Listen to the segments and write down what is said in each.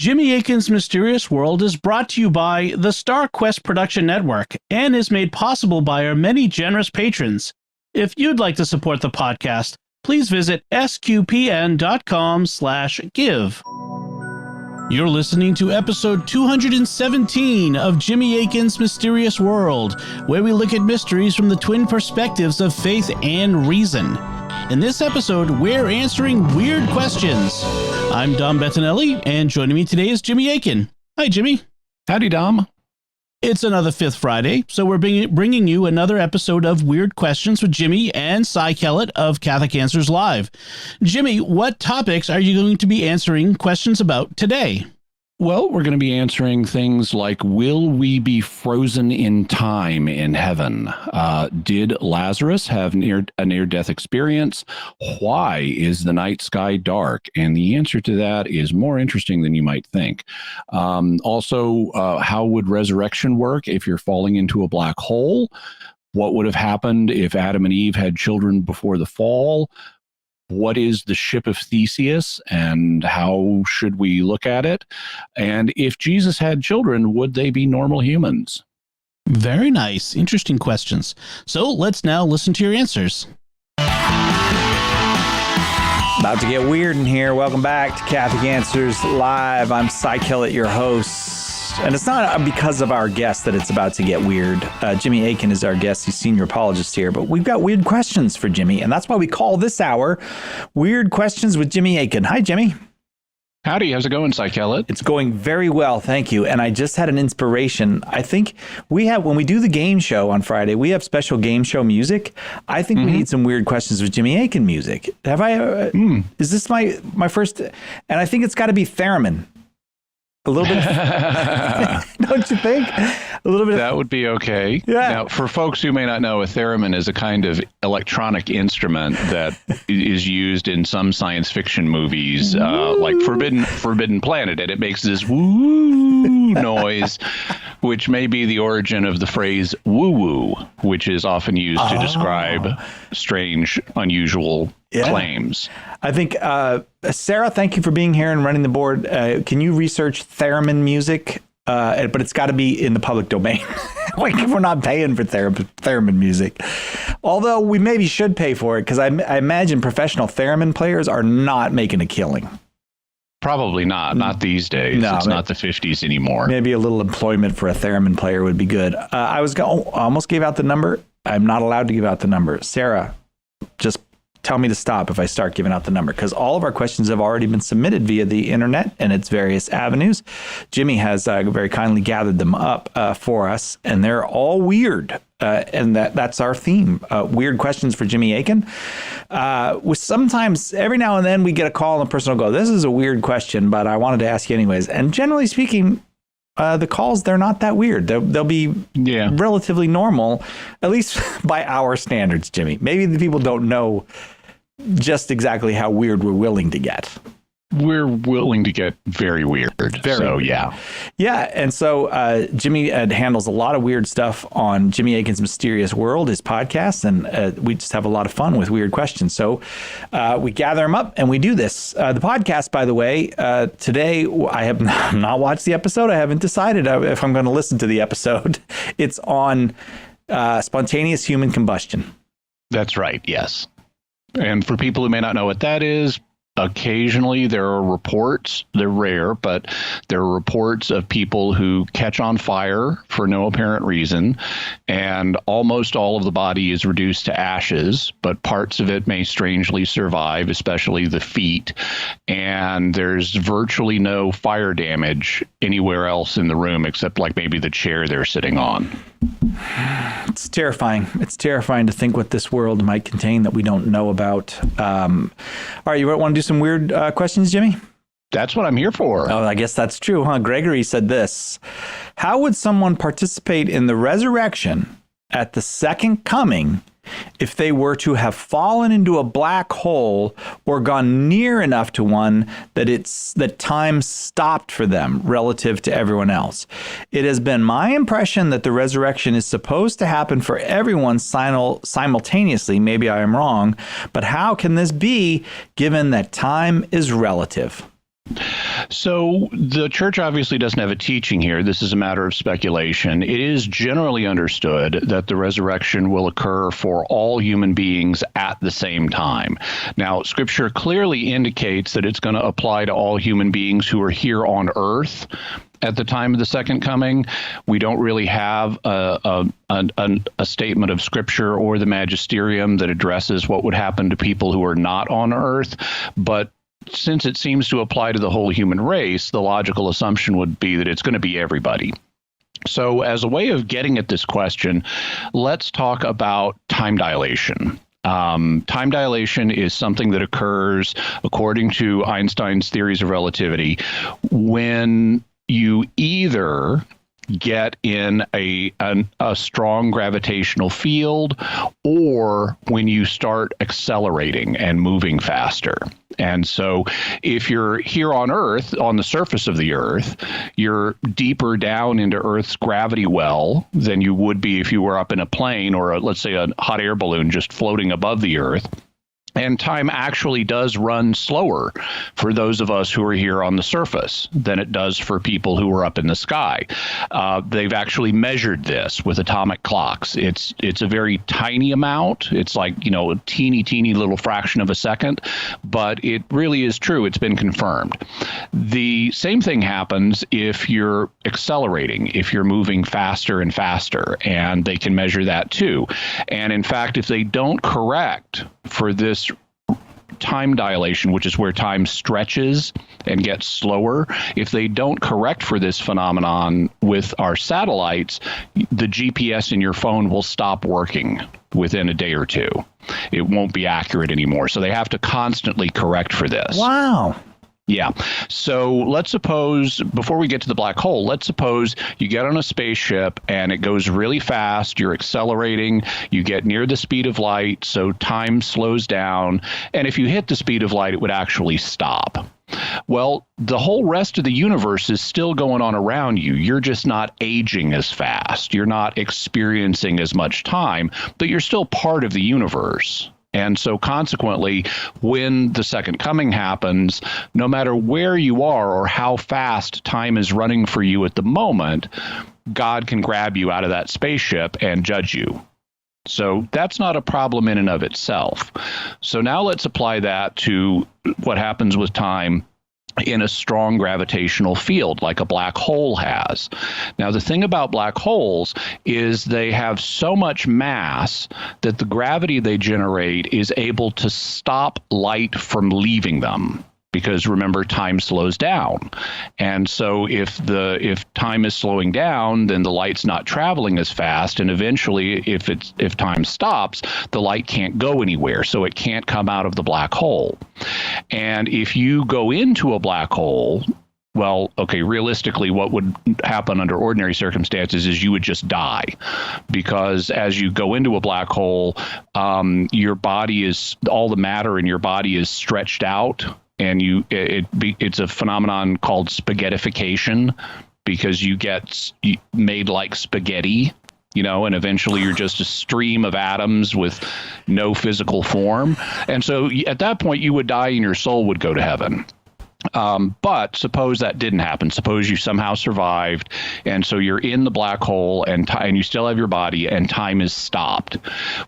Jimmy Akin's Mysterious World is brought to you by the Star Quest Production Network and is made possible by our many generous patrons. If you'd like to support the podcast, please visit sqpn.com/give. You're listening to episode 217 of Jimmy Akin's Mysterious World, where we look at mysteries from the twin perspectives of faith and reason. In this episode, we're answering weird questions. I'm Dom Bettinelli, and joining me today is Jimmy Akin. Hi, Jimmy. Howdy, Dom. It's another Fifth Friday, so we're bringing you another episode of Weird Questions with Jimmy and Cy Kellett of Catholic Answers Live. Jimmy, what topics are you going to be answering questions about today? Well, we're going to be answering things like, will we be frozen in time in heaven? Did Lazarus have a near-death experience? Why is the night sky dark? And the answer to that is more interesting than you might think. Also, how would resurrection work if you're falling into a black hole? What would have happened if Adam and Eve had children before the fall? What is the ship of Theseus and how should we look at it? And if Jesus had children, would they be normal humans? Very nice. Interesting questions. So let's now listen to your answers. About to get weird in here. Welcome back to Catholic Answers Live. I'm Cy Kellett, your host. And it's not because of our guest that it's about to get weird. Jimmy Akin is our guest. He's senior apologist here. But we've got weird questions for Jimmy. And that's why we call this hour Weird Questions with Jimmy Akin. Hi, Jimmy. Howdy. How's it going, Cy Kellett? It's going very well. Thank you. And I just had an inspiration. I think when we do the game show on Friday, we have special game show music. I think we need some Weird Questions with Jimmy Akin music. Have I? Is this my first? And I think it's got to be theremin. A little bit, don't you think? A little bit. That would be okay. Yeah. Now, for folks who may not know, a theremin is a kind of electronic instrument that is used in some science fiction movies, like Forbidden Planet, and it makes this woo noise, which may be the origin of the phrase woo-woo, which is often used to describe strange, unusual claims. I think, Sarah, thank you for being here and running the board. Can you research theremin music? But it's got to be in the public domain. Like, we're not paying for theremin music. Although we maybe should pay for it, because I imagine professional theremin players are not making a killing. Probably not. Not these days. No, it's not the 50s anymore. Maybe a little employment for a theremin player would be good. I almost gave out the number. I'm not allowed to give out the number. Sarah, just tell me to stop if I start giving out the number, because all of our questions have already been submitted via the internet and its various avenues. Jimmy has very kindly gathered them up for us, and they're all weird. And that's our theme. Weird questions for Jimmy Akin. With sometimes, every now and then, we get a call and the person will go, "This is a weird question, but I wanted to ask you anyways." And generally speaking, the calls, they're not that weird. They'll be relatively normal, at least by our standards, Jimmy. Maybe the people don't know just exactly how weird we're willing to get. We're willing to get very weird. Yeah. And so Jimmy handles a lot of weird stuff on Jimmy Akin's Mysterious World, his podcast, and we just have a lot of fun with weird questions. So we gather them up and we do this. The podcast, by the way, today I have not watched the episode. I haven't decided if I'm going to listen to the episode. It's on spontaneous human combustion. That's right. Yes. And for people who may not know what that is, occasionally there are reports, they're rare, but there are reports of people who catch on fire for no apparent reason, and almost all of the body is reduced to ashes, but parts of it may strangely survive, especially the feet, and there's virtually no fire damage anywhere else in the room except like maybe the chair they're sitting on. It's terrifying. It's terrifying to think what this world might contain that we don't know about. All right, you want to do some weird questions, Jimmy? That's what I'm here for. Oh, I guess that's true, huh? Gregory said this. How would someone participate in the resurrection at the second coming if they were to have fallen into a black hole or gone near enough to one that time stopped for them relative to everyone else? It has been my impression that the resurrection is supposed to happen for everyone simultaneously. Maybe I am wrong, but how can this be given that time is relative? So the church obviously doesn't have a teaching here. This is a matter of speculation. It is generally understood that the resurrection will occur for all human beings at the same time. Now, Scripture clearly indicates that it's going to apply to all human beings who are here on earth at the time of the second coming. We don't really have a statement of Scripture or the magisterium that addresses what would happen to people who are not on earth, but since it seems to apply to the whole human race, the logical assumption would be that it's going to be everybody. So as a way of getting at this question, let's talk about time dilation. Time dilation is something that occurs, according to Einstein's theories of relativity, when you either get in a strong gravitational field or when you start accelerating and moving faster. And so if you're here on Earth, on the surface of the Earth, you're deeper down into Earth's gravity well than you would be if you were up in a plane or, let's say, a hot air balloon just floating above the Earth. And time actually does run slower for those of us who are here on the surface than it does for people who are up in the sky. They've actually measured this with atomic clocks. It's a very tiny amount. It's like, a teeny little fraction of a second, but it really is true. It's been confirmed. The same thing happens if you're accelerating, if you're moving faster and faster, and they can measure that too. And in fact, if they don't correct for this time dilation, which is where time stretches and gets slower, if they don't correct for this phenomenon with our satellites, the GPS in your phone will stop working within a day or two. It won't be accurate anymore. So they have to constantly correct for this. Wow. Yeah. So let's suppose, before we get to the black hole, let's suppose you get on a spaceship and it goes really fast. You're accelerating. You get near the speed of light, so time slows down. And if you hit the speed of light, it would actually stop. Well, the whole rest of the universe is still going on around you. You're just not aging as fast. You're not experiencing as much time, but you're still part of the universe. And so consequently, when the second coming happens, no matter where you are or how fast time is running for you at the moment, God can grab you out of that spaceship and judge you. So that's not a problem in and of itself. So now let's apply that to what happens with time in a strong gravitational field like a black hole has. Now, the thing about black holes is they have so much mass that the gravity they generate is able to stop light from leaving them. Because remember, time slows down. And so if time is slowing down, then the light's not traveling as fast. And eventually, if time stops, the light can't go anywhere. So it can't come out of the black hole. And if you go into a black hole, well, okay, realistically, what would happen under ordinary circumstances is you would just die, because as you go into a black hole, your body is, all the matter in your body is stretched out. And it's a phenomenon called spaghettification, because you get made like spaghetti, and eventually you're just a stream of atoms with no physical form. And so at that point, you would die and your soul would go to heaven. But suppose that didn't happen. Suppose you somehow survived, and so you're in the black hole, and you still have your body, and time is stopped.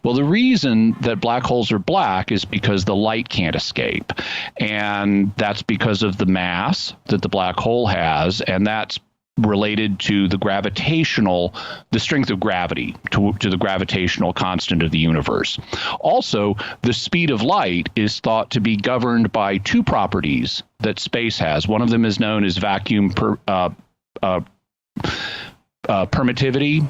Well, the reason that black holes are black is because the light can't escape, and that's because of the mass that the black hole has, and that's related to the strength of gravity, to the gravitational constant of the universe. Also, the speed of light is thought to be governed by two properties that space has. One of them is known as vacuum permittivity,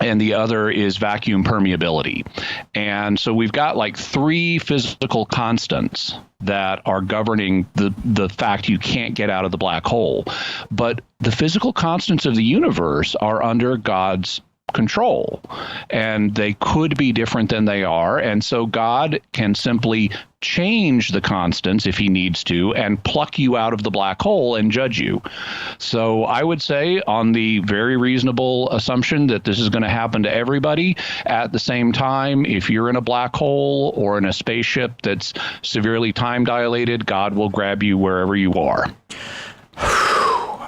and the other is vacuum permeability. And so we've got like three physical constants that are governing the fact you can't get out of the black hole. But the physical constants of the universe are under God's control, and they could be different than they are. And so God can simply change the constants if he needs to and pluck you out of the black hole and judge you. So I would say, on the very reasonable assumption that this is going to happen to everybody, at the same time, if you're in a black hole or in a spaceship that's severely time dilated, God will grab you wherever you are.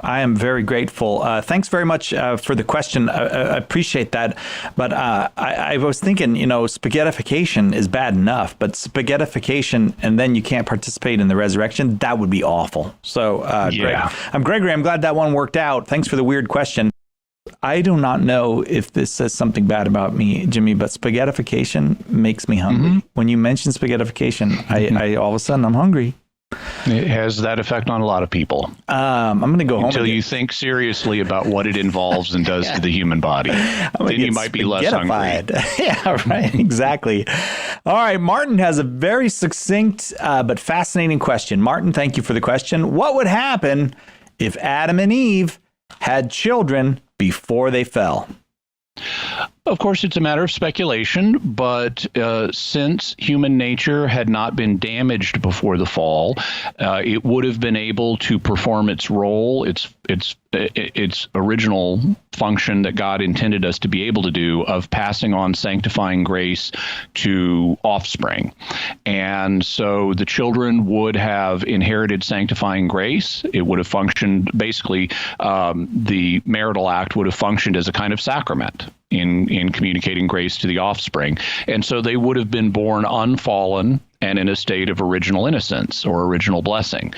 I am very grateful. Thanks very much for the question. I appreciate that. But I was thinking, spaghettification is bad enough, but spaghettification and then you can't participate in the resurrection, that would be awful. So, yeah. Gregory, I'm glad that one worked out. Thanks for the weird question. I do not know if this says something bad about me, Jimmy, but spaghettification makes me hungry. Mm-hmm. When you mention spaghettification, I all of a sudden I'm hungry. It has that effect on a lot of people. I'm going to go home until you think seriously about what it involves and does to the human body. Then you might be less hungry. Yeah, right. Exactly. All right. Martin has a very succinct but fascinating question. Martin, thank you for the question. What would happen if Adam and Eve had children before they fell? Of course, it's a matter of speculation, but since human nature had not been damaged before the fall, it would have been able to perform its role, its original function that God intended us to be able to do, of passing on sanctifying grace to offspring. And so the children would have inherited sanctifying grace. It would have functioned, basically, the marital act would have functioned as a kind of sacrament in communicating grace to the offspring. And so they would have been born unfallen and in a state of original innocence or original blessing.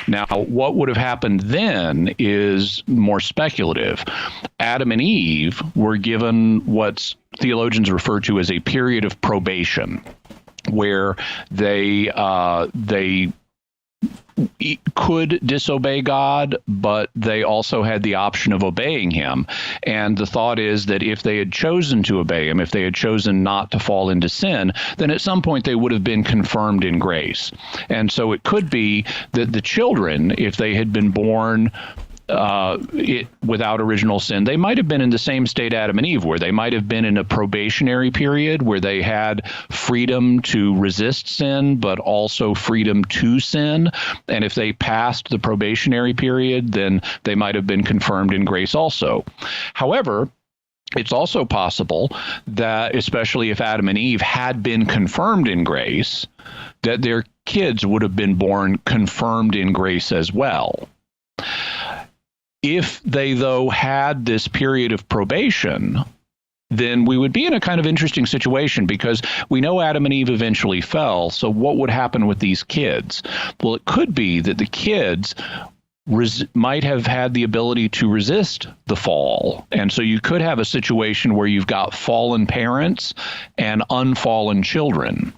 Now, what would have happened then is more speculative. Adam and Eve were given what theologians refer to as a period of probation, where they could disobey God, but they also had the option of obeying him. And the thought is that if they had chosen to obey him, if they had chosen not to fall into sin, then at some point they would have been confirmed in grace. And so it could be that the children, if they had been born without original sin, they might have been in the same state Adam and Eve were. They might have been in a probationary period where they had freedom to resist sin, but also freedom to sin. And if they passed the probationary period, then they might have been confirmed in grace also. However, it's also possible that, especially if Adam and Eve had been confirmed in grace, that their kids would have been born confirmed in grace as well. If they, though, had this period of probation, then we would be in a kind of interesting situation, because we know Adam and Eve eventually fell. So what would happen with these kids? Well, it could be that the kids might have had the ability to resist the fall. And so you could have a situation where you've got fallen parents and unfallen children,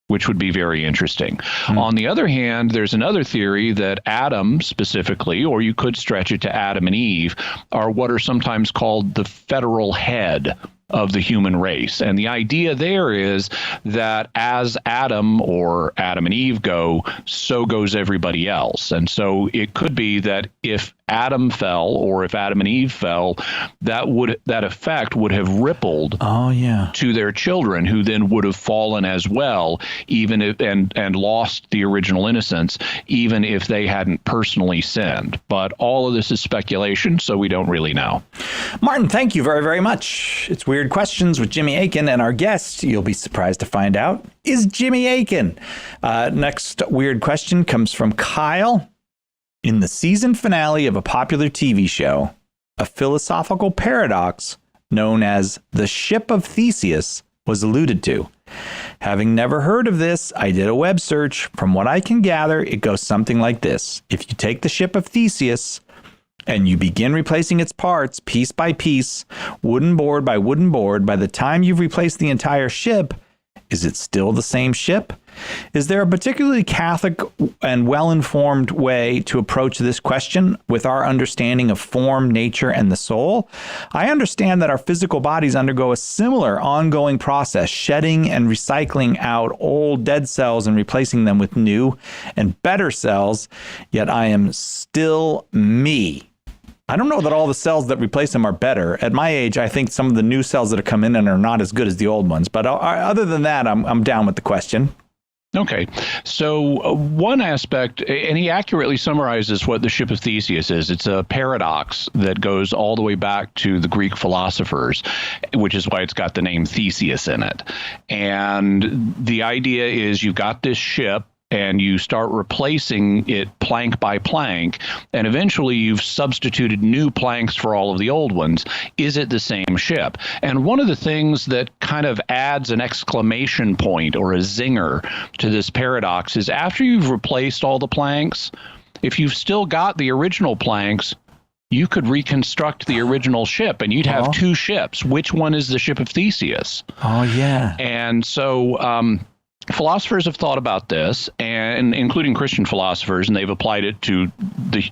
which would be very interesting. On the other hand, there's another theory that Adam specifically, or you could stretch it to Adam and Eve, are what are sometimes called the federal head of the human race. And the idea there is that as Adam or Adam and Eve go, so goes everybody else. And so it could be that if Adam fell, or if Adam and Eve fell, that effect would have rippled to their children, who then would have fallen as well, even if and lost the original innocence, even if they hadn't personally sinned. But all of this is speculation, so we don't really know. Martin, thank you very, very much. It's Weird Questions with Jimmy Akin, and our guest, you'll be surprised to find out, is Jimmy Akin. Next weird question comes from Kyle. In the season finale of a popular TV show, a philosophical paradox known as the ship of Theseus was alluded to. Having never heard of this, I did a web search. From what I can gather, it goes something like this. If you take the ship of Theseus and you begin replacing its parts piece by piece, wooden board by wooden board, by the time you've replaced the entire ship, is it still the same ship? Is there a particularly Catholic and well-informed way to approach this question with our understanding of form, nature, and the soul? I understand that our physical bodies undergo a similar ongoing process, shedding and recycling out old dead cells and replacing them with new and better cells, yet I am still me. I don't know that all the cells that replace them are better. At my age, I think some of the new cells that have come in and are not as good as the old ones. But other than that, I'm down with the question. Okay, so one aspect, and he accurately summarizes what the ship of Theseus is. It's a paradox that goes all the way back to the Greek philosophers, which is why it's got the name Theseus in it. And the idea is you've got this ship, and you start replacing it plank by plank, and eventually you've substituted new planks for all of the old ones. Is it the same ship? And one of the things that kind of adds an exclamation point or a zinger to this paradox is after you've replaced all the planks, if you've still got the original planks, you could reconstruct the original ship, and you'd have two ships. Which one is the ship of Theseus? Oh, yeah. And so philosophers have thought about this, and including Christian philosophers, and they've applied it to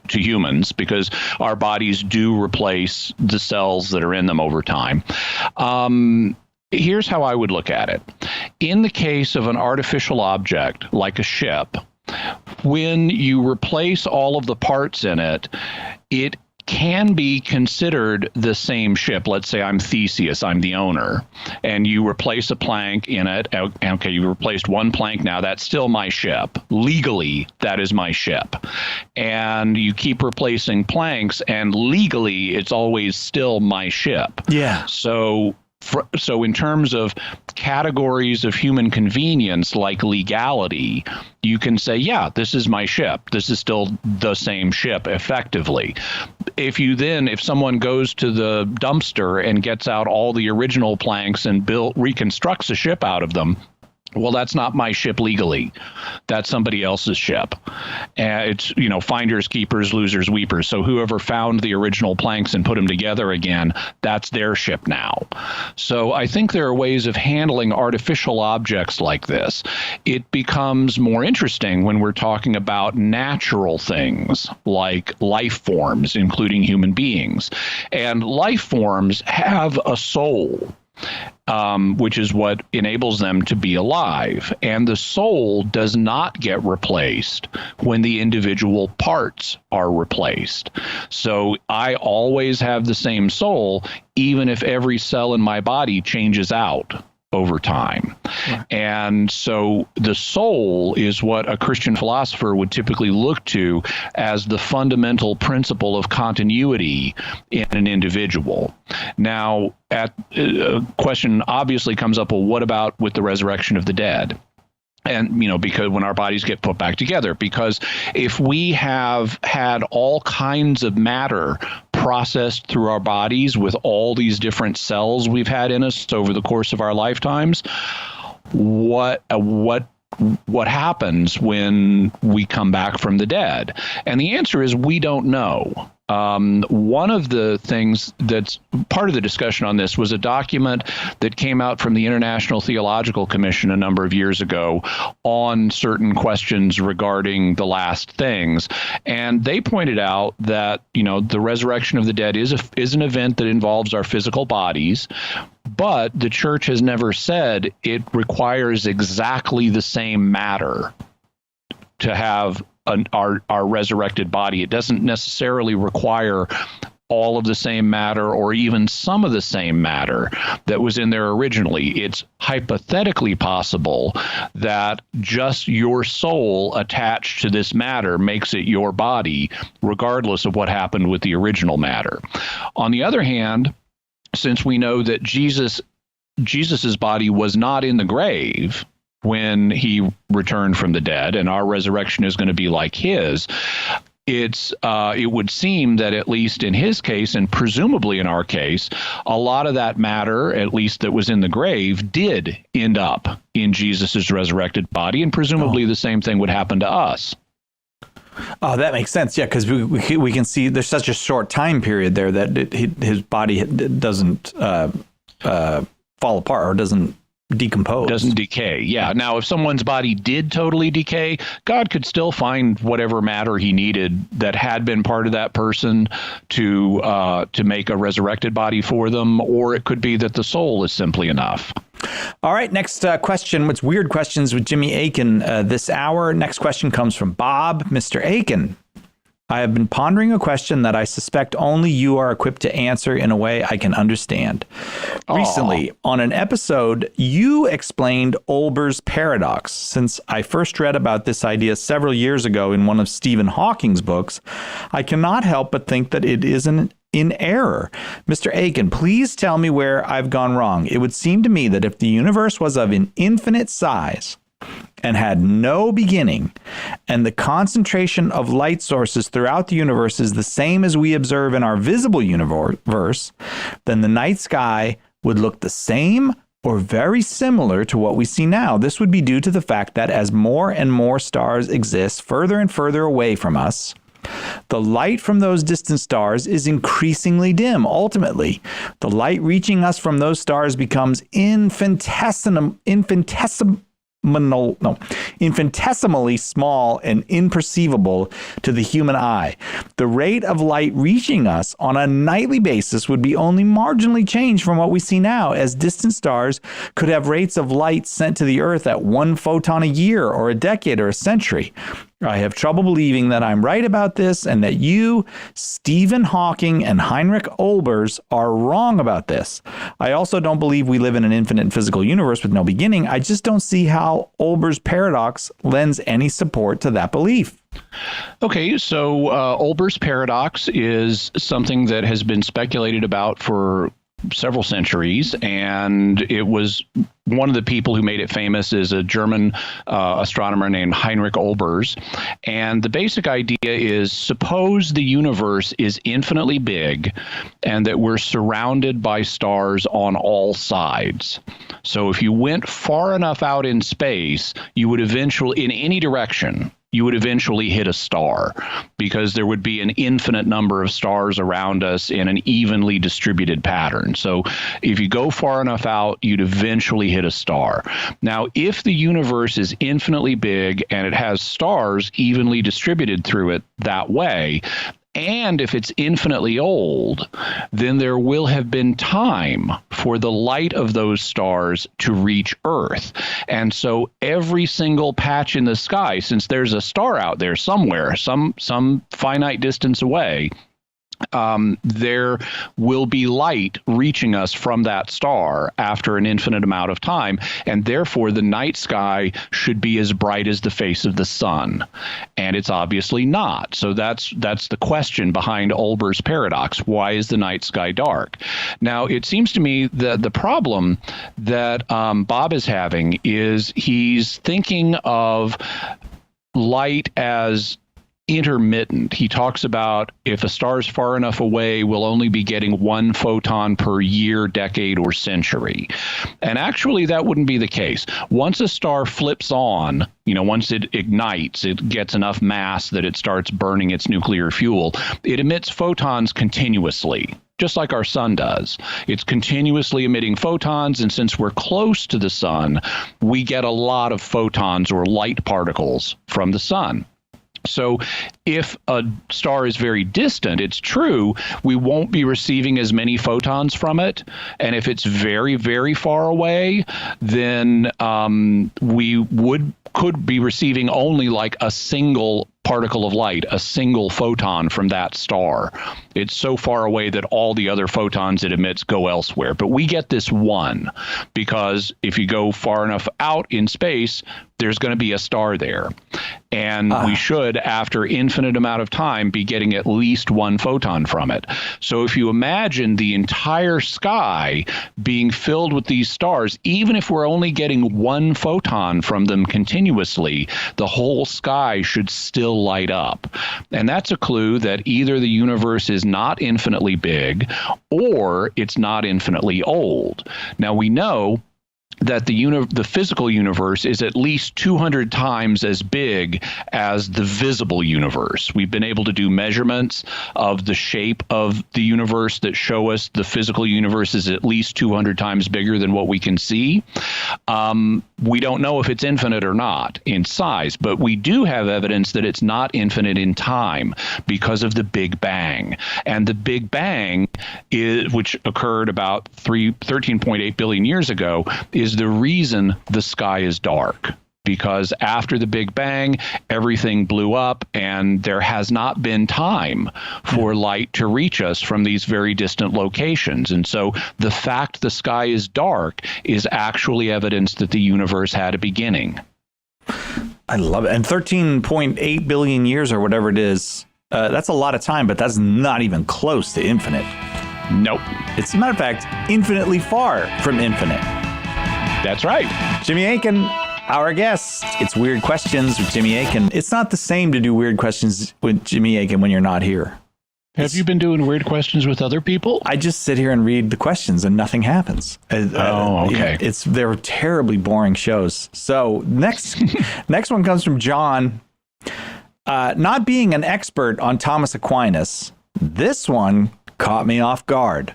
humans because our bodies do replace the cells that are in them over time. Here's how I would look at it. In the case of an artificial object like a ship, when you replace all of the parts in it, it can be considered the same ship. Let's say I'm Theseus, I'm the owner, and you replace a plank in it. Okay, you replaced one plank now, that's still my ship. Legally, that is my ship. And you keep replacing planks, and legally, it's always still my ship. Yeah. So in terms of categories of human convenience like legality, you can say, yeah, this is my ship. This is still the same ship effectively. If someone goes to the dumpster and gets out all the original planks and reconstructs a ship out of them, well, that's not my ship legally. That's somebody else's ship. And it's, finders, keepers, losers, weepers. So whoever found the original planks and put them together again, that's their ship now. So I think there are ways of handling artificial objects like this. It becomes more interesting when we're talking about natural things like life forms, including human beings. And life forms have a soul, which is what enables them to be alive. And the soul does not get replaced when the individual parts are replaced. So I always have the same soul, even if every cell in my body changes out over time. Yeah. And so the soul is what a Christian philosopher would typically look to as the fundamental principle of continuity in an individual. Now, a question obviously comes up, well, what about with the resurrection of the dead? And, because when our bodies get put back together, because if we have had all kinds of matter processed through our bodies with all these different cells we've had in us over the course of our lifetimes, what happens when we come back from the dead? And the answer is we don't know. One of the things that's part of the discussion on this was a document that came out from the International Theological Commission a number of years ago on certain questions regarding the last things. And they pointed out that, the resurrection of the dead is an event that involves our physical bodies, but the church has never said it requires exactly the same matter to have our resurrected body. It doesn't necessarily require all of the same matter or even some of the same matter that was in there originally. It's hypothetically possible that just your soul attached to this matter makes it your body, regardless of what happened with the original matter. On the other hand, since we know that Jesus's body was not in the grave when he returned from the dead, and our resurrection is going to be like his, it would seem that at least in his case, and presumably in our case, a lot of that matter, at least that was in the grave, did end up in Jesus's resurrected body, and presumably the same thing would happen to us. Oh, that makes sense. Yeah, because we can see there's such a short time period there that his body doesn't fall apart or doesn't decompose. Doesn't decay. Yeah. Now, if someone's body did totally decay, God could still find whatever matter he needed that had been part of that person to make a resurrected body for them, or it could be that the soul is simply enough. All right, next question. What's Weird Questions with Jimmy Akin this hour? Next question comes from Bob. Mr. Akin, I have been pondering a question that I suspect only you are equipped to answer in a way I can understand. Recently, on an episode, you explained Olber's paradox. Since I first read about this idea several years ago in one of Stephen Hawking's books, I cannot help but think that it isn't in error. Mr. Akin, please tell me where I've gone wrong. It would seem to me that if the universe was of an infinite size and had no beginning, and the concentration of light sources throughout the universe is the same as we observe in our visible universe, then the night sky would look the same or very similar to what we see now. This would be due to the fact that as more and more stars exist further and further away from us, the light from those distant stars is increasingly dim. Ultimately, the light reaching us from those stars becomes infinitesimally small and imperceivable to the human eye. The rate of light reaching us on a nightly basis would be only marginally changed from what we see now, as distant stars could have rates of light sent to the Earth at 1 photon a year or a decade or a century. I have trouble believing that I'm right about this and that you, Stephen Hawking, and Heinrich Olbers are wrong about this. I also don't believe we live in an infinite physical universe with no beginning. I just don't see how Olbers' paradox lends any support to that belief. Okay, so Olbers' paradox is something that has been speculated about for several centuries, and it was one of the people who made it famous is a German astronomer named Heinrich Olbers. And the basic idea is, suppose the universe is infinitely big and that we're surrounded by stars on all sides. So if you went far enough out in space, you would eventually, in any direction, you would eventually hit a star, because there would be an infinite number of stars around us in an evenly distributed pattern. So if you go far enough out, you'd eventually hit a star. Now, if the universe is infinitely big and it has stars evenly distributed through it that way, and if it's infinitely old, then there will have been time for the light of those stars to reach Earth. And so every single patch in the sky, since there's a star out there somewhere, some finite distance away, there will be light reaching us from that star after an infinite amount of time, and therefore the night sky should be as bright as the face of the sun. And it's obviously not. So that's the question behind Olbers' paradox. Why is the night sky dark? Now, it seems to me that the problem that Bob is having is he's thinking of light as intermittent. He talks about if a star is far enough away, we'll only be getting 1 photon per year, decade, or century. And actually, that wouldn't be the case. Once a star flips on, once it ignites, it gets enough mass that it starts burning its nuclear fuel, it emits photons continuously, just like our sun does. It's continuously emitting photons, and since we're close to the sun, we get a lot of photons or light particles from the sun. So if a star is very distant, it's true, we won't be receiving as many photons from it. And if it's very, very far away, then we could be receiving only like a single particle of light, a single photon from that star. It's so far away that all the other photons it emits go elsewhere. But we get this one because if you go far enough out in space, there's going to be a star there. And we should, after infinite amount of time, be getting at least 1 photon from it. So if you imagine the entire sky being filled with these stars, even if we're only getting 1 photon from them continuously, the whole sky should still light up. And that's a clue that either the universe is not infinitely big or it's not infinitely old. Now, we know that the physical universe is at least 200 times as big as the visible universe. We've been able to do measurements of the shape of the universe that show us the physical universe is at least 200 times bigger than what we can see. We don't know if it's infinite or not in size, but we do have evidence that it's not infinite in time because of the Big Bang. And the Big Bang, which occurred about 13.8 billion years ago, is the reason the sky is dark. because after the Big Bang, everything blew up and there has not been time for light to reach us from these very distant locations. And so the fact the sky is dark is actually evidence that the universe had a beginning. I love it. And 13.8 billion years or whatever it is, that's a lot of time, but that's not even close to infinite. Nope. It's, as a matter of fact, infinitely far from infinite. That's right. Jimmy Akin, our guest. It's Weird Questions with Jimmy Akin. It's not the same to do Weird Questions with Jimmy Akin when you're not here. Have you been doing Weird Questions with other people? I just sit here and read the questions and nothing happens. Okay. They're terribly boring shows. So next one comes from John. Not being an expert on Thomas Aquinas, this one caught me off guard.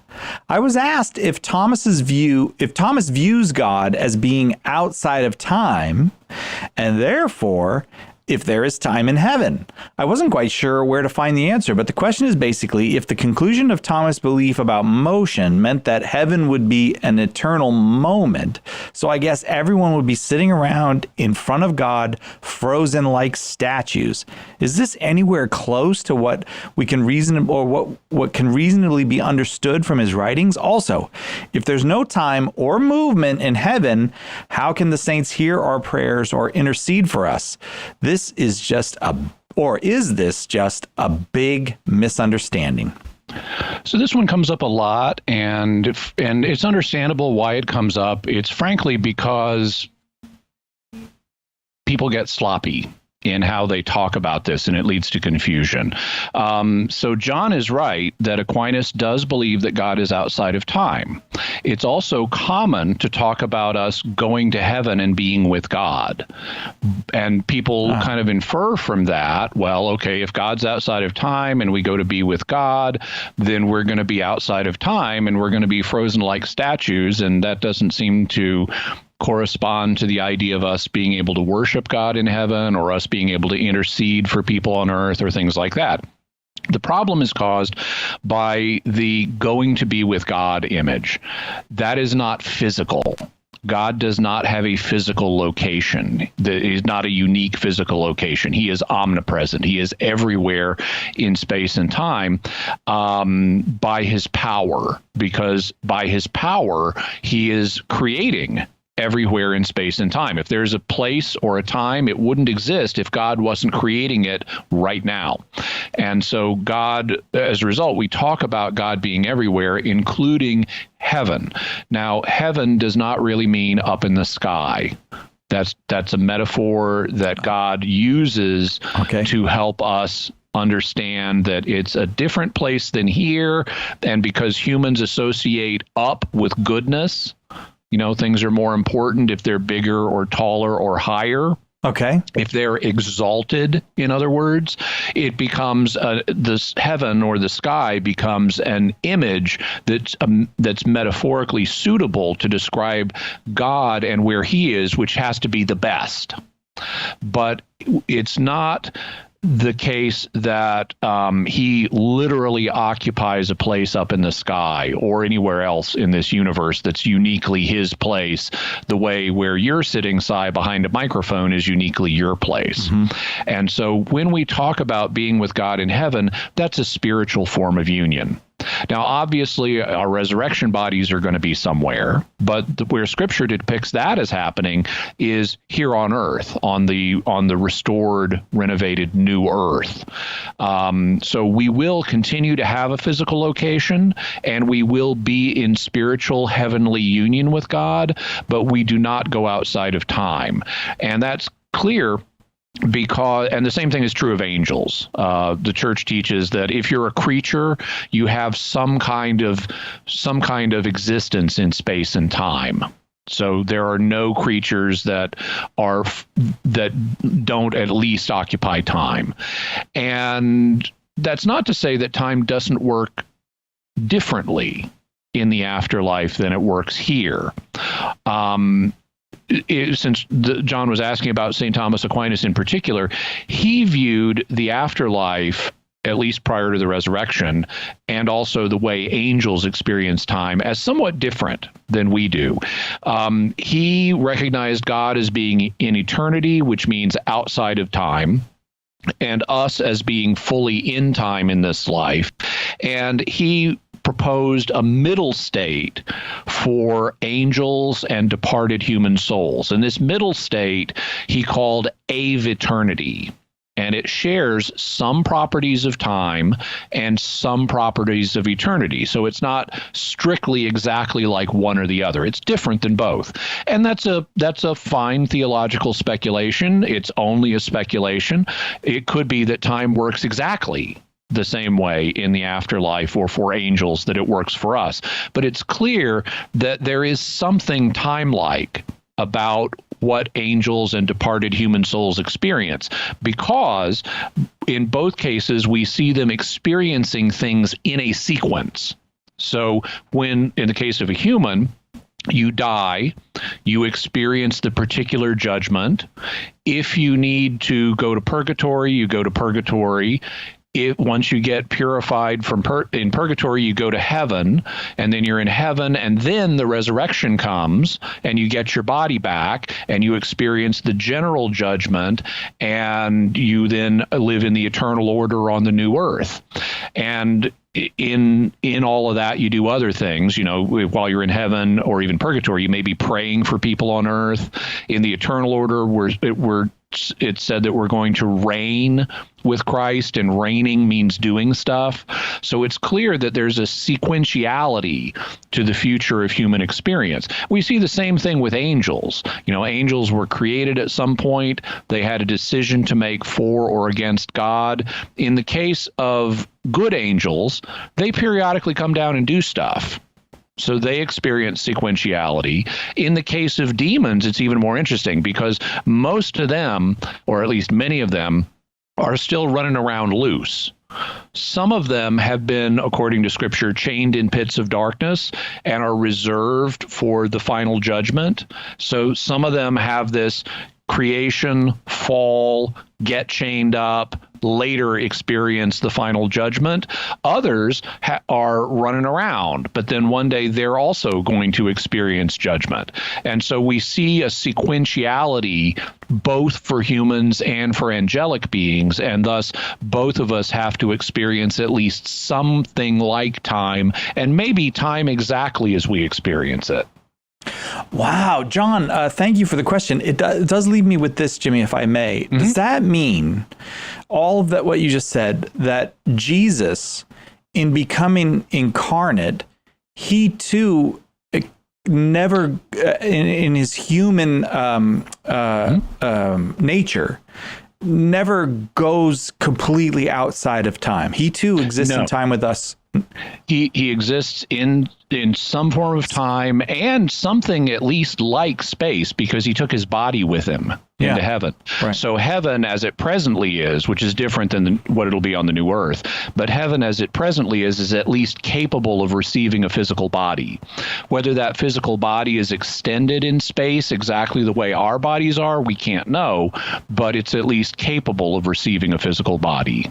I was asked if Thomas views God as being outside of time, and therefore if there is time in heaven. I wasn't quite sure where to find the answer, but the question is basically if the conclusion of Thomas' belief about motion meant that heaven would be an eternal moment, so I guess everyone would be sitting around in front of God, frozen like statues. Is this anywhere close to what we can what can reasonably be understood from his writings? Also, if there's no time or movement in heaven, how can the saints hear our prayers or intercede for us? Is this just a big misunderstanding? So this one comes up a lot, and it's understandable why it comes up. It's frankly because people get sloppy in how they talk about this, and it leads to confusion. So John is right that Aquinas does believe that God is outside of time. It's also common to talk about us going to heaven and being with God. And people kind of infer from that, well, okay, if God's outside of time and we go to be with God, then we're going to be outside of time and we're going to be frozen like statues, and that doesn't seem to correspond to the idea of us being able to worship God in heaven or us being able to intercede for people on earth or things like that. The problem is caused by the going to be with God image. That is not physical. God does not have a physical location. That is not a unique physical location. He is omnipresent. He is everywhere in space and time by his power, because by his power, he is creating everywhere in space and time. If there's a place or a time, it wouldn't exist if God wasn't creating it right now. And so God, as a result, we talk about God being everywhere, including heaven. Now, heaven does not really mean up in the sky. That's a metaphor that God uses to help us understand that it's a different place than here. And because humans associate up with goodness, things are more important if they're bigger or taller or higher. Okay. If they're exalted, in other words, it becomes this heaven or the sky becomes an image that's metaphorically suitable to describe God and where he is, which has to be the best. But it's not the case that he literally occupies a place up in the sky or anywhere else in this universe that's uniquely his place, the way where you're sitting, Si, behind a microphone is uniquely your place. Mm-hmm. And so when we talk about being with God in heaven, that's a spiritual form of union. Now, obviously, our resurrection bodies are going to be somewhere, but where Scripture depicts that as happening is here on earth, on the restored, renovated new earth. So we will continue to have a physical location, and we will be in spiritual heavenly union with God, but we do not go outside of time. And that's clear and the same thing is true of angels. The church teaches that if you're a creature, you have some kind of existence in space and time. So there are no creatures that don't at least occupy time. And that's not to say that time doesn't work differently in the afterlife than it works here. Since John was asking about St. Thomas Aquinas in particular, he viewed the afterlife at least prior to the resurrection, and also the way angels experience time as somewhat different than we do. He recognized God as being in eternity, which means outside of time, and us as being fully in time in this life. And he proposed a middle state for angels and departed human souls. And this middle state he called aviternity. And it shares some properties of time and some properties of eternity. So it's not strictly exactly like one or the other. It's different than both. And that's a fine theological speculation. It's only a speculation. It could be that time works exactly the same way in the afterlife or for angels that it works for us. But it's clear that there is something time-like about what angels and departed human souls experience, because in both cases we see them experiencing things in a sequence. So when, in the case of a human, you die, you experience the particular judgment. If you need to go to purgatory, you go to purgatory. Once you get purified from in purgatory, you go to heaven, and then you're in heaven, and then the resurrection comes, and you get your body back, and you experience the general judgment, and you then live in the eternal order on the new earth. And in all of that, you do other things. You know, while you're in heaven or even purgatory, you may be praying for people on earth. In the eternal order, it's said that we're going to reign with Christ, and reigning means doing stuff. So it's clear that there's a sequentiality to the future of human experience. We see the same thing with angels. You know, angels were created at some point. They had a decision to make for or against God. In the case of good angels, they periodically come down and do stuff. So they experience sequentiality. In the case of demons, it's even more interesting, because most of them, or at least many of them, are still running around loose. Some of them have been, according to Scripture, chained in pits of darkness and are reserved for the final judgment. So some of them have this creation, fall, get chained up, later experience the final judgment. Others are running around, but then one day they're also going to experience judgment. And so we see a sequentiality both for humans and for angelic beings, and thus both of us have to experience at least something like time, and maybe time exactly as we experience it. Wow, John, thank you for the question. It does leave me with this, Jimmy, if I may. Mm-hmm. Does that mean all of that, what you just said, that Jesus, in becoming incarnate, he too never, in his human nature, never goes completely outside of time? He too exists in time with us. He exists in some form of time and something at least like space, because he took his body with him into heaven. Right. So heaven as it presently is, which is different than what it'll be on the new earth, but heaven as it presently is at least capable of receiving a physical body. Whether that physical body is extended in space exactly the way our bodies are, we can't know, but it's at least capable of receiving a physical body.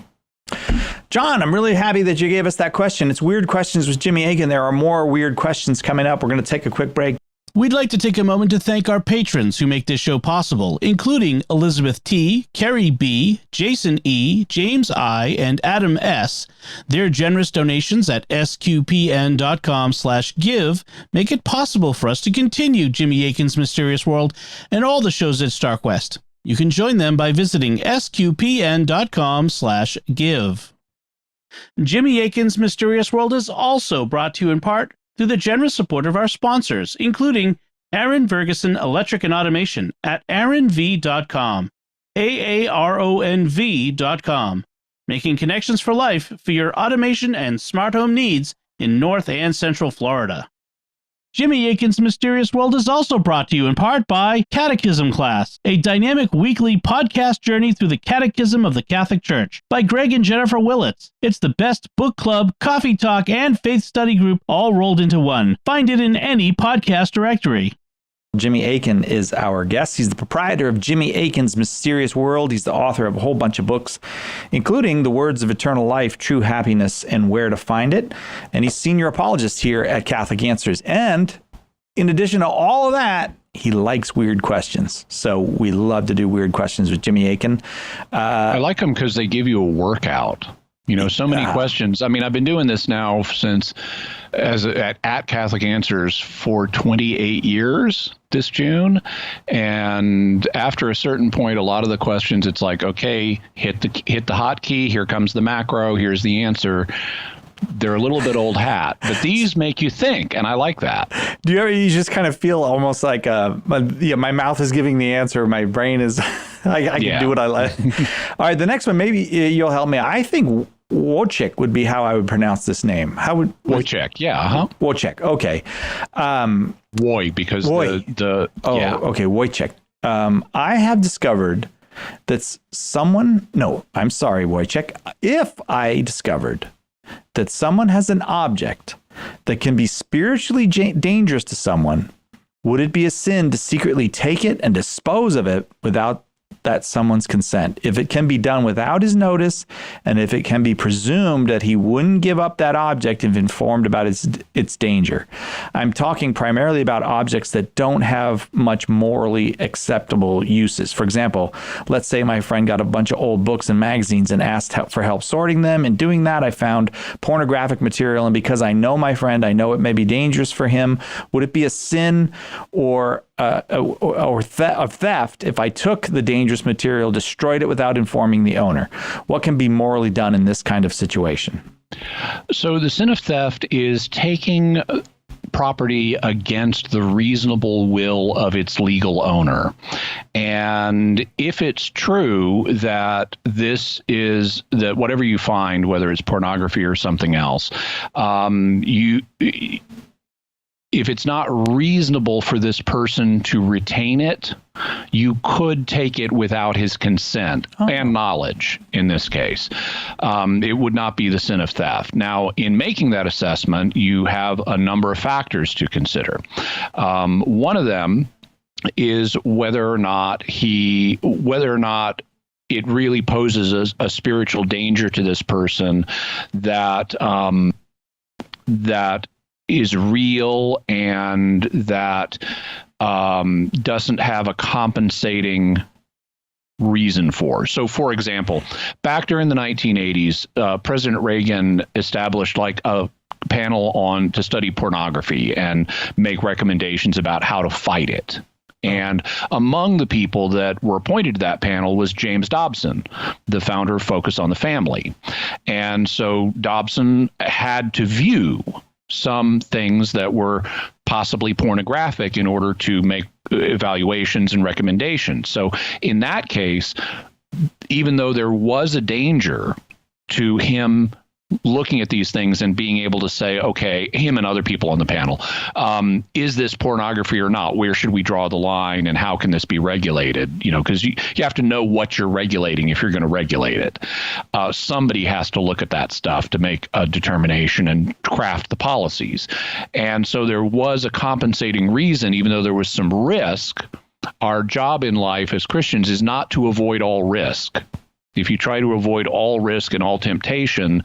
John, I'm really happy that you gave us that question. It's Weird Questions with Jimmy Akin. There are more weird questions coming up. We're going to take a quick break. We'd like to take a moment to thank our patrons who make this show possible, including Elizabeth T., Carrie B., Jason E., James I., and Adam S. Their generous donations at sqpn.com/give make it possible for us to continue Jimmy Akin's Mysterious World and all the shows at StarQuest. You can join them by visiting sqpn.com/give. Jimmy Akin's Mysterious World is also brought to you in part through the generous support of our sponsors, including Aaron Ferguson Electric and Automation at aaronv.com, AARONV.com, making connections for life for your automation and smart home needs in North and Central Florida. Jimmy Akin's Mysterious World is also brought to you in part by Catechism Class, a dynamic weekly podcast journey through the Catechism of the Catholic Church by Greg and Jennifer Willits. It's the best book club, coffee talk, and faith study group all rolled into one. Find it in any podcast directory. Jimmy Akin is our guest. He's the proprietor of Jimmy Akin's Mysterious World. He's the author of a whole bunch of books, including The Words of Eternal Life, True Happiness, and Where to Find It. And he's senior apologist here at Catholic Answers. And in addition to all of that, he likes weird questions. So we love to do weird questions with Jimmy Akin. I like them because they give you a workout. You know, so many questions. I mean, I've been doing this now since at Catholic Answers for 28 years this June. And after a certain point, a lot of the questions, it's like, okay, hit the hotkey. Here comes the macro. Here's the answer. They're a little bit old hat, but these make you think, and I like that. Do you ever, you just kind of feel almost like my mouth is giving the answer, my brain is, I can do what I like. All right, the next one, maybe you'll help me. I think Wojciech would be how I would pronounce this name. How would Wojciech? Yeah, Wojciech. Okay. Woj, because okay, Wojciech. I have discovered that Wojciech. If I discovered that someone has an object that can be spiritually dangerous to someone, would it be a sin to secretly take it and dispose of it without that someone's consent? If it can be done without his notice, and if it can be presumed that he wouldn't give up that object if informed about its danger. I'm talking primarily about objects that don't have much morally acceptable uses. For example, let's say my friend got a bunch of old books and magazines and asked for help sorting them. In doing that, I found pornographic material, and because I know my friend, I know it may be dangerous for him. Would it be a sin or theft if I took the dangerous material, destroyed it without informing the owner? What can be morally done in this kind of situation? So the sin of theft is taking property against the reasonable will of its legal owner. And if it's true that that whatever you find, whether it's pornography or something else, if it's not reasonable for this person to retain it, you could take it without his consent and knowledge in this case. It would not be the sin of theft. Now, in making that assessment, you have a number of factors to consider. One of them is whether or not it really poses a spiritual danger to this person that is real and that doesn't have a compensating reason for. So, for example, back during the 1980s, President Reagan established like a panel to study pornography and make recommendations about how to fight it. And among the people that were appointed to that panel was James Dobson, the founder of Focus on the Family. And so Dobson had to view some things that were possibly pornographic in order to make evaluations and recommendations. So in that case, even though there was a danger to him looking at these things and being able to say, okay, him and other people on the panel, is this pornography or not? Where should we draw the line, and how can this be regulated? You know, because you have to know what you're regulating if you're going to regulate it. Somebody has to look at that stuff to make a determination and craft the policies. And so there was a compensating reason, even though there was some risk. Our job in life as Christians is not to avoid all risk. If you try to avoid all risk and all temptation,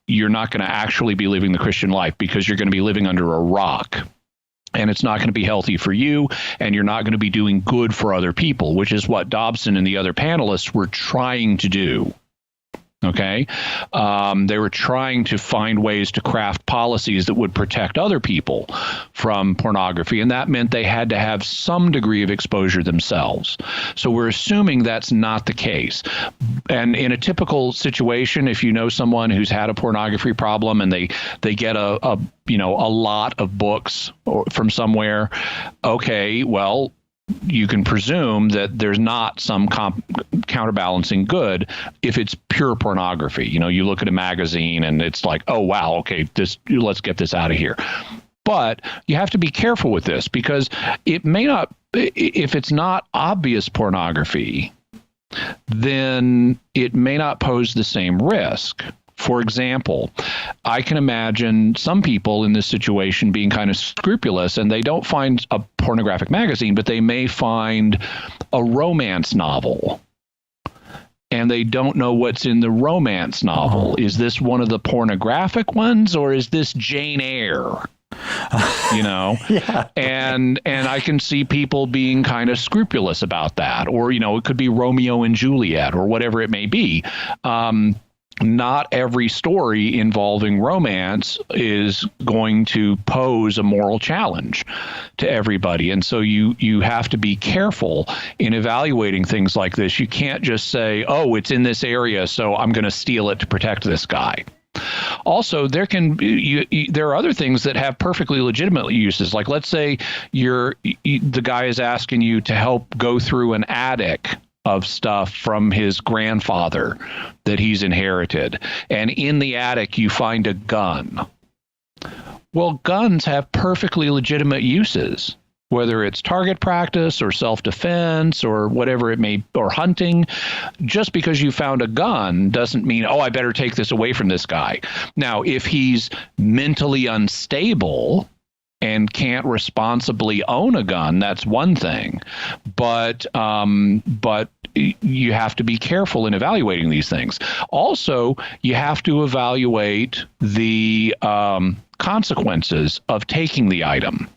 you're not going to actually be living the Christian life, because you're going to be living under a rock. And it's not going to be healthy for you, and you're not going to be doing good for other people, which is what Dobson and the other panelists were trying to do. Okay. They were trying to find ways to craft policies that would protect other people from pornography. And that meant they had to have some degree of exposure themselves. So we're assuming that's not the case. And in a typical situation, if you know someone who's had a pornography problem and they get a lot of books from somewhere, okay, well, you can presume that there's not some counterbalancing good if it's pure pornography. You know, you look at a magazine and it's like, oh, wow, okay, let's get this out of here. But you have to be careful with this, because it may not, if it's not obvious pornography, then it may not pose the same risk. For example, I can imagine some people in this situation being kind of scrupulous, and they don't find a pornographic magazine, but they may find a romance novel. And they don't know what's in the romance novel. Is this one of the pornographic ones, or is this Jane Eyre? Yeah. And I can see people being kind of scrupulous about that. Or, it could be Romeo and Juliet or whatever it may be. Not every story involving romance is going to pose a moral challenge to everybody. And so you have to be careful in evaluating things like this. You can't just say, oh, it's in this area, so I'm going to steal it to protect this guy. Also, there are other things that have perfectly legitimate uses. Like, let's say the guy is asking you to help go through an attic of stuff from his grandfather that he's inherited. And in the attic, you find a gun. Well, guns have perfectly legitimate uses, whether it's target practice or self-defense or whatever it may, or hunting. Just because you found a gun doesn't mean, oh, I better take this away from this guy. Now, if he's mentally unstable and can't responsibly own a gun, that's one thing. But you have to be careful in evaluating these things. Also, you have to evaluate the consequences of taking the item.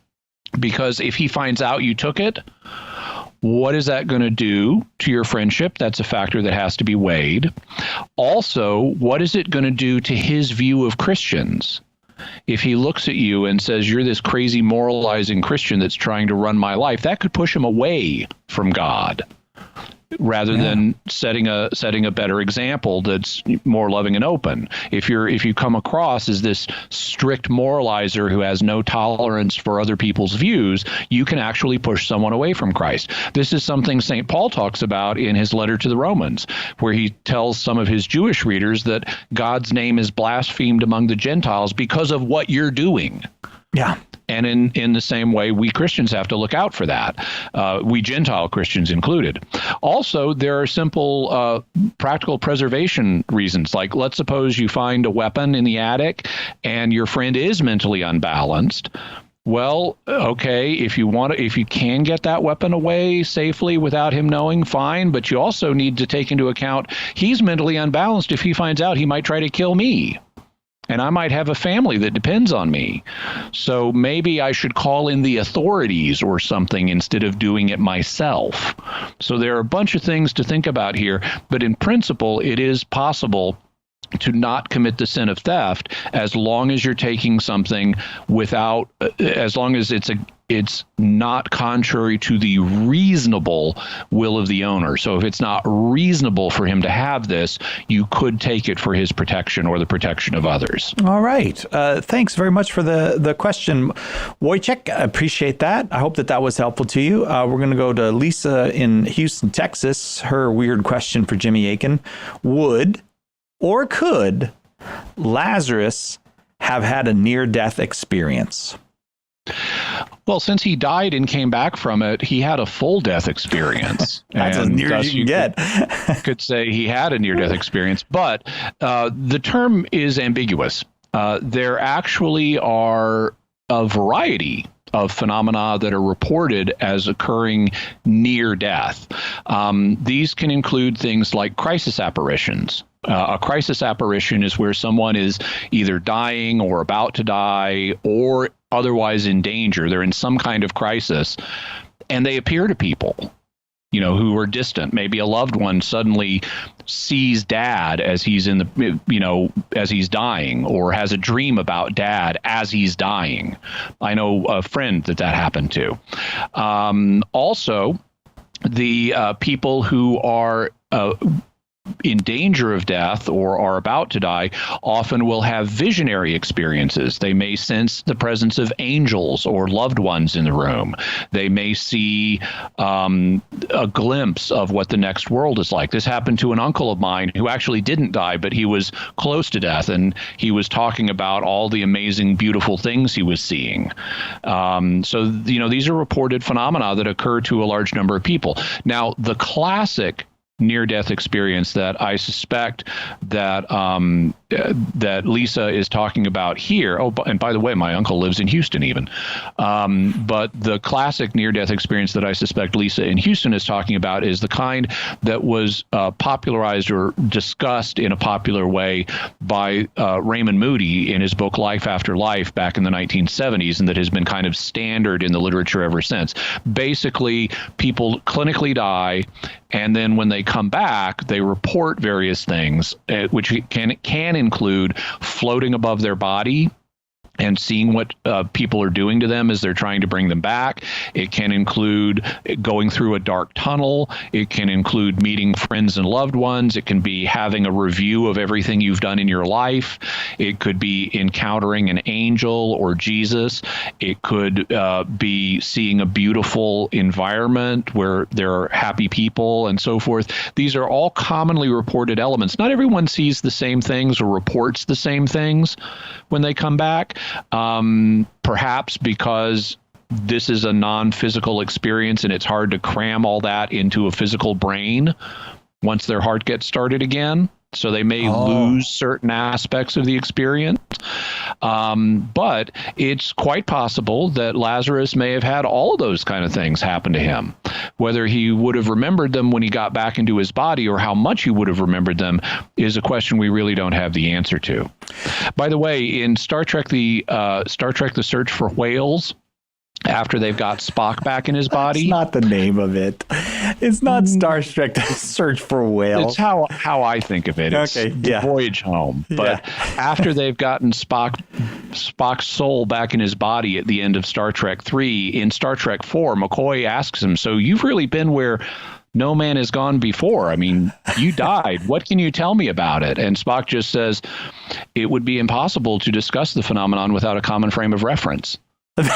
Because if he finds out you took it, what is that going to do to your friendship? That's a factor that has to be weighed. Also, what is it going to do to his view of Christians? If he looks at you and says, you're this crazy moralizing Christian that's trying to run my life, that could push him away from God rather than setting a better example that's more loving and open. If you come across as this strict moralizer who has no tolerance for other people's views, you can actually push someone away from Christ. This is something St. Paul talks about in his letter to the Romans, where he tells some of his Jewish readers that God's name is blasphemed among the Gentiles because of what you're doing. Yeah. And in the same way, we Christians have to look out for that, we Gentile Christians included. Also, there are simple practical preservation reasons. Like, let's suppose you find a weapon in the attic and your friend is mentally unbalanced. Well, okay, if you can get that weapon away safely without him knowing, fine. But you also need to take into account he's mentally unbalanced. If he finds out, he might try to kill me. And I might have a family that depends on me. So maybe I should call in the authorities or something instead of doing it myself. So there are a bunch of things to think about here. But in principle, it is possible to not commit the sin of theft as long as you're taking something as long as it's not contrary to the reasonable will of the owner. So if it's not reasonable for him to have this, you could take it for his protection or the protection of others. All right. Thanks very much for the question, Wojciech. I appreciate that. I hope that was helpful to you. We're going to go to Lisa in Houston, Texas. Her weird question for Jimmy Akin. Would or could Lazarus have had a near-death experience? Well, since he died and came back from it, he had a full death experience. That's as near as you can get. Could say he had a near-death experience, but the term is ambiguous. There actually are a variety of phenomena that are reported as occurring near death. These can include things like crisis apparitions. A crisis apparition is where someone is either dying or about to die or otherwise in danger. They're in some kind of crisis, and they appear to people, who are distant. Maybe a loved one suddenly sees dad as he's as he's dying, or has a dream about dad as he's dying. I know a friend that happened to. Also, the people who are in danger of death or are about to die often will have visionary experiences. They may sense the presence of angels or loved ones in the room. They may see a glimpse of what the next world is like. This happened to an uncle of mine who actually didn't die, but he was close to death, and he was talking about all the amazing, beautiful things he was seeing. So these are reported phenomena that occur to a large number of people. Now, the classic near-death experience that I suspect that that Lisa is talking about here. Oh, and by the way, my uncle lives in Houston even. But the classic near-death experience that I suspect Lisa in Houston is talking about is the kind that was popularized or discussed in a popular way by Raymond Moody in his book Life After Life back in the 1970s, and that has been kind of standard in the literature ever since. Basically, people clinically die, and then when they come back, they report various things, which can include floating above their body and seeing what people are doing to them as they're trying to bring them back. It can include going through a dark tunnel. It can include meeting friends and loved ones. It can be having a review of everything you've done in your life. It could be encountering an angel or Jesus. It could be seeing a beautiful environment where there are happy people and so forth. These are all commonly reported elements. Not everyone sees the same things or reports the same things when they come back. Perhaps because this is a non-physical experience and it's hard to cram all that into a physical brain once their heart gets started again. So they may lose certain aspects of the experience. But it's quite possible that Lazarus may have had all of those kind of things happen to him. Whether he would have remembered them when he got back into his body or how much he would have remembered them is a question we really don't have the answer to. By the way, in Star Trek, The Search for Whales, after they've got Spock back in his body. That's not the name of it. It's not Star Trek: The Search for Whales. It's how I think of it. It's the voyage home. But after they've gotten Spock's soul back in his body at the end of Star Trek 3, in Star Trek 4, McCoy asks him, so you've really been where no man has gone before. I mean, you died. What can you tell me about it? And Spock just says, it would be impossible to discuss the phenomenon without a common frame of reference. But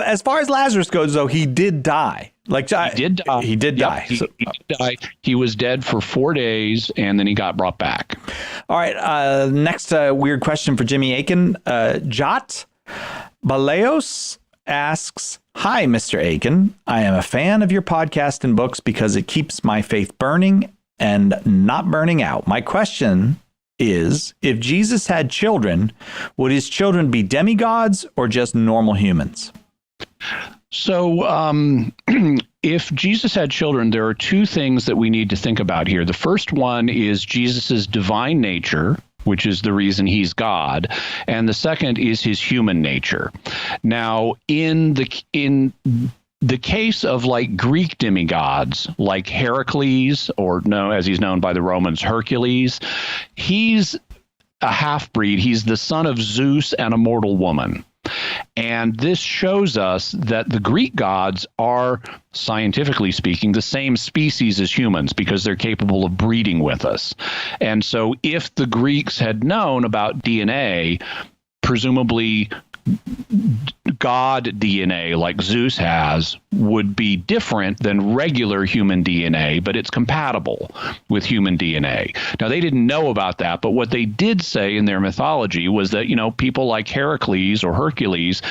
as far as Lazarus goes, though, he did die. He did die. He did die. He did die. He was dead for 4 days, and then he got brought back. All right. Next weird question for Jimmy Akin. Jot Baleos asks, "Hi, Mr. Akin. I am a fan of your podcast and books because it keeps my faith burning and not burning out. My question is, if Jesus had children, would his children be demigods or just normal humans?" So if Jesus had children, there are two things that we need to think about here. The first one is Jesus's divine nature, which is the reason he's God, and the second is his human nature. Now, in the case of like Greek demigods, like Heracles, or as he's known by the Romans, Hercules, he's a half-breed. He's the son of Zeus and a mortal woman. And this shows us that the Greek gods are, scientifically speaking, the same species as humans because they're capable of breeding with us. And so if the Greeks had known about DNA, presumably God DNA, like Zeus has, would be different than regular human DNA, but it's compatible with human DNA. Now, they didn't know about that, but what they did say in their mythology was that, people like Heracles or Hercules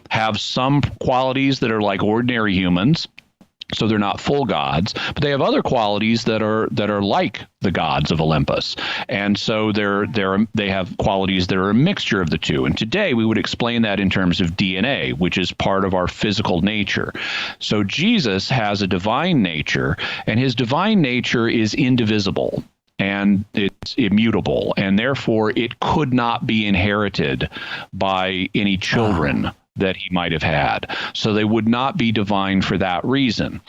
have some qualities that are like ordinary humans, so they're not full gods, but they have other qualities that are like the gods of Olympus, and so they have qualities that are a mixture of the two. And today we would explain that in terms of DNA, which is part of our physical nature. So Jesus has a divine nature, and his divine nature is indivisible and it's immutable, and therefore it could not be inherited by any children that he might have had. So they would not be divine for that reason.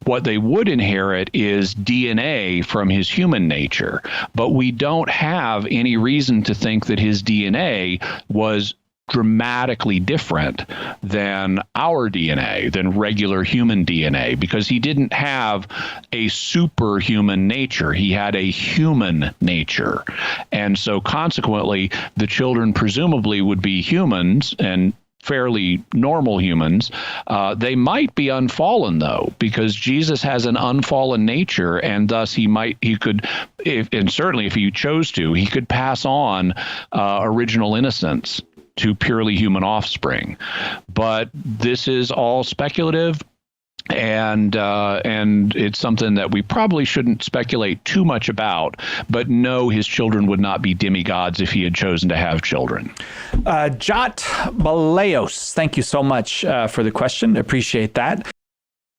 What they would inherit is DNA from his human nature, but we don't have any reason to think that his DNA was dramatically different than our DNA, than regular human DNA, because he didn't have a superhuman nature. He had a human nature. And so consequently, the children presumably would be humans and fairly normal humans. They might be unfallen, though, because Jesus has an unfallen nature, and thus he could, and certainly if he chose to, he could pass on original innocence to purely human offspring. But this is all speculative. And it's something that we probably shouldn't speculate too much about, but no, his children would not be demigods if he had chosen to have children. Jot Baleos, thank you so much for the question. Appreciate that.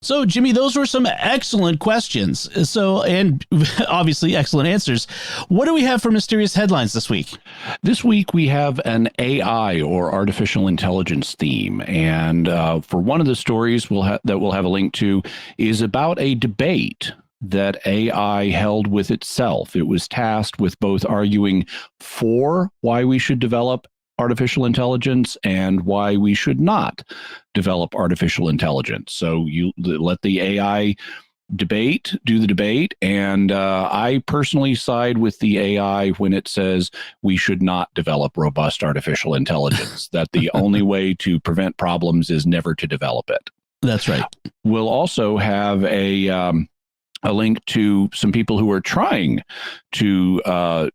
So, Jimmy, those were some excellent questions. And obviously excellent answers. What do we have for mysterious headlines this week? This week we have an AI or artificial intelligence theme, and for one of the stories that we'll have a link to is about a debate that AI held with itself. It was tasked with both arguing for why we should develop artificial intelligence and why we should not develop artificial intelligence. So you let the AI do the debate, and I personally side with the AI when it says we should not develop robust artificial intelligence, that the only way to prevent problems is never to develop it. That's right. We'll also have a link to some people who are trying to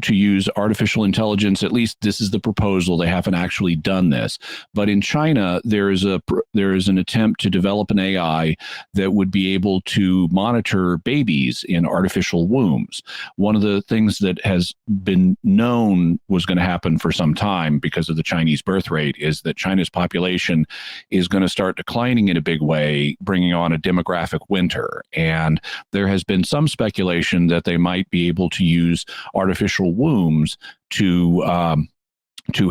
use artificial intelligence. At least this is the proposal. They haven't actually done this. But in China, there is an attempt to develop an AI that would be able to monitor babies in artificial wombs. One of the things that has been known was going to happen for some time because of the Chinese birth rate is that China's population is going to start declining in a big way, bringing on a demographic winter. And there has been some speculation that they might be able to use artificial wombs to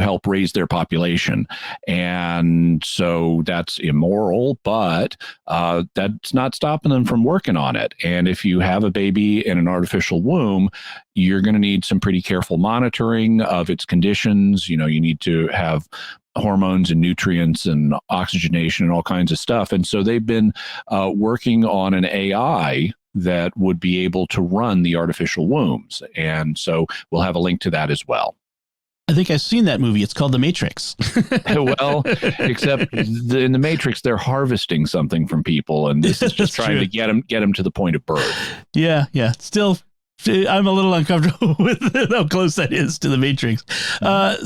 help raise their population. And so that's immoral, but that's not stopping them from working on it. And if you have a baby in an artificial womb, you're going to need some pretty careful monitoring of its conditions. You need to have hormones and nutrients and oxygenation and all kinds of stuff. And so they've been working on an AI that would be able to run the artificial wombs. And so we'll have a link to that as well. I think I've seen that movie. It's called The Matrix. Well, except in The Matrix, they're harvesting something from people, and this is just trying to get them to the point of birth. Yeah. Still, I'm a little uncomfortable with how close that is to The Matrix.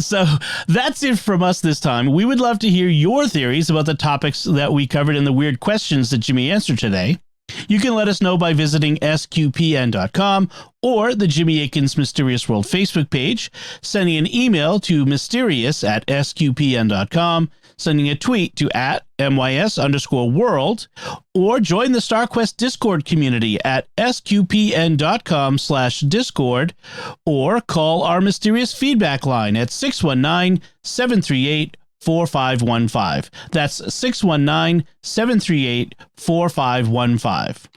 So that's it from us this time. We would love to hear your theories about the topics that we covered in the weird questions that Jimmy answered today. You can let us know by visiting sqpn.com or the Jimmy Akin's Mysterious World Facebook page, sending an email to mysterious@sqpn.com, sending a tweet to @MYS_world, or join the StarQuest Discord community at sqpn.com/discord, or call our mysterious feedback line at 619-738-4515. That's 619-738-4515.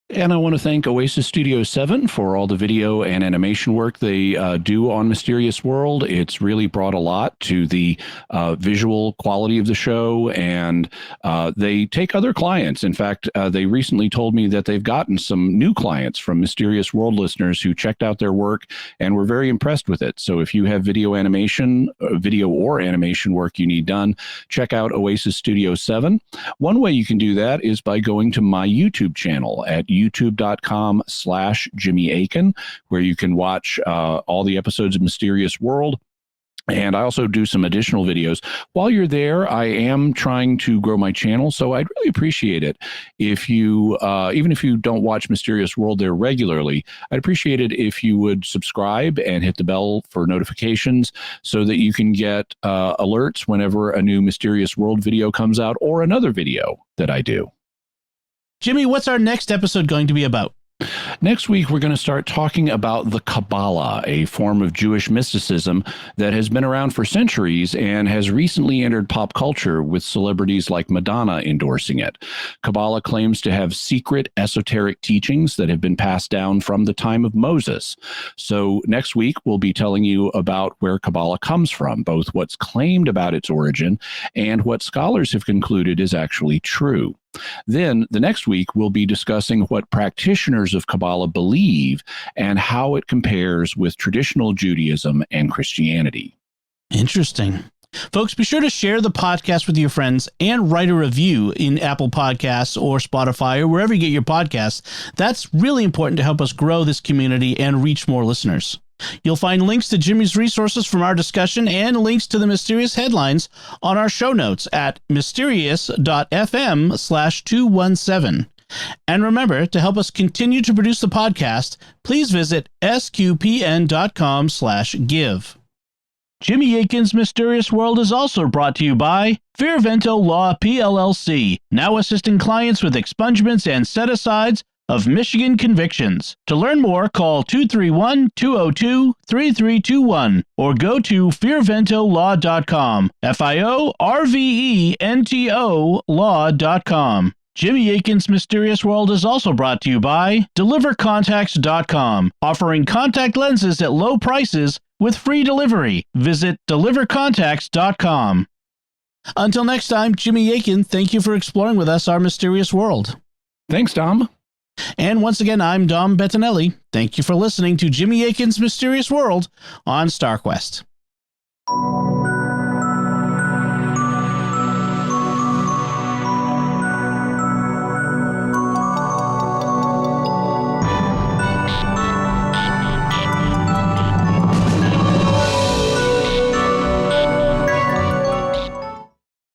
And I want to thank Oasis Studio 7 for all the video and animation work they do on Mysterious World. It's really brought a lot to the visual quality of the show, and they take other clients. In fact, they recently told me that they've gotten some new clients from Mysterious World listeners who checked out their work and were very impressed with it. So if you have video or animation work you need done, check out Oasis Studio 7. One way you can do that is by going to my YouTube channel at youtube.com/Jimmy Akin, where you can watch all the episodes of Mysterious World. And I also do some additional videos. While you're there, I am trying to grow my channel, so I'd really appreciate it if you, even if you don't watch Mysterious World there regularly, I'd appreciate it if you would subscribe and hit the bell for notifications so that you can get alerts whenever a new Mysterious World video comes out or another video that I do. Jimmy, what's our next episode going to be about? Next week, we're going to start talking about the Kabbalah, a form of Jewish mysticism that has been around for centuries and has recently entered pop culture with celebrities like Madonna endorsing it. Kabbalah claims to have secret esoteric teachings that have been passed down from the time of Moses. So next week, we'll be telling you about where Kabbalah comes from, both what's claimed about its origin and what scholars have concluded is actually true. Then the next week, we'll be discussing what practitioners of Kabbalah believe and how it compares with traditional Judaism and Christianity. Interesting. Folks, be sure to share the podcast with your friends and write a review in Apple Podcasts or Spotify or wherever you get your podcasts. That's really important to help us grow this community and reach more listeners. You'll find links to Jimmy's resources from our discussion and links to the mysterious headlines on our show notes at mysterious.fm/217. And remember, to help us continue to produce the podcast, please visit sqpn.com/give. Jimmy Akin's Mysterious World is also brought to you by Fearvento Law PLLC, now assisting clients with expungements and set-asides of Michigan convictions. To learn more, call 231-202-3321 or go to fearventolaw.com, FIORVENTO law.com. Jimmy Akin's Mysterious World is also brought to you by delivercontacts.com, offering contact lenses at low prices with free delivery. Visit delivercontacts.com. Until next time, Jimmy Akin, thank you for exploring with us our mysterious world. Thanks, Dom. And once again, I'm Dom Bettinelli. Thank you for listening to Jimmy Akin's Mysterious World on StarQuest.